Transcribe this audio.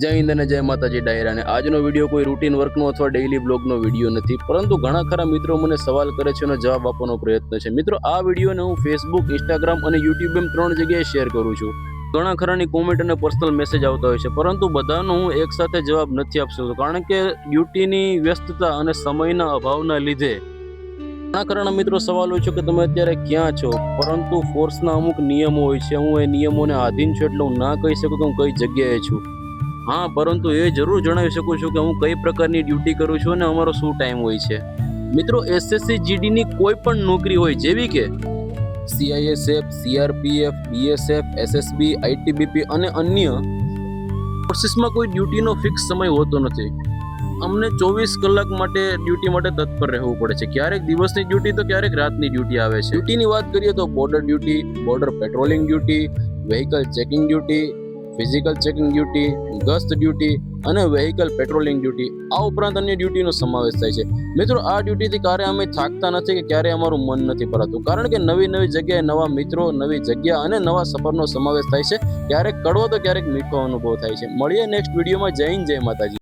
જય હિન્દ અને જય માતાજી ડાયરા. અને આજનો વિડીયો કોઈ રૂટીન વર્કનો અથવા ડેઇલી બ્લોગનો વિડીયો નથી, પરંતુ ઘણા ખરા મિત્રો મને સવાલ કરે છે અને જવાબ આપવાનો પ્રયત્ન છે. મિત્રો, આ વિડીયોને હું ફેસબુક, ઇન્સ્ટાગ્રામ અને યુટ્યુબ એમ 3 જગ્યાએ શેર કરું છું. ઘણા ખરાની કોમેન્ટ અને પર્સનલ મેસેજ આવતા હોય છે, પરંતુ બધાનો હું એકસાથે જવાબ નથી આપી શકતો, કારણ કે ડ્યુટીની વ્યસ્તતા અને સમયના અભાવના લીધે ઘણા ખરાના મિત્રો સવાલ હોય છે કે તમે અત્યારે ક્યાં છો, પરંતુ ફોર્સના અમુક નિયમો હોય છે. હું એ નિયમોને આધીન છું, એટલે હું ના કહી શકું કે હું કઈ જગ્યાએ છું. હા, પરંતુ એ જરૂર જણાવી શકું છું કે હું કઈ પ્રકારની ડ્યુટી કરું છું અને અમારો શું ટાઈમ હોય છે. મિત્રો, એસએસસી જીડીની કોઈ પણ નોકરી હોય, જેવી કે CISF, CRPF, BSF, SSB, ITBP અને અન્ય ફોર્સિસમાં કોઈ ડ્યુટીનો ફિક્સ સમય હોતો નથી. અમને 24 કલાક માટે ડ્યુટી માટે તત્પર રહેવું પડે છે. ક્યારેક દિવસની ડ્યુટી તો ક્યારેક રાતની ડ્યુટી આવે છે. ડ્યુટીની વાત કરીએ તો border duty, border patrolling duty, vehicle checking duty, physical checking duty, ગસ્ત ડ્યુટી અને વ્હીકલ પેટ્રોલિંગ ડ્યુટી, આ ઉપરાંત અન્ય ડ્યુટીનો સમાવેશ થાય છે. મિત્રો, આ ડ્યુટીથી ક્યારે અમે થાકતા નથી કે ક્યારે અમારું મન નથી ભરાતું, કારણ કે નવી નવી જગ્યાએ નવા મિત્રો, નવી જગ્યા અને નવા સફરનો સમાવેશ થાય છે. ક્યારેક કડવો તો ક્યારેક મીઠો અનુભવ થાય છે. મળીએ નેક્સ્ટ વિડીયોમાં. જય હિન્દ, જય માતાજી.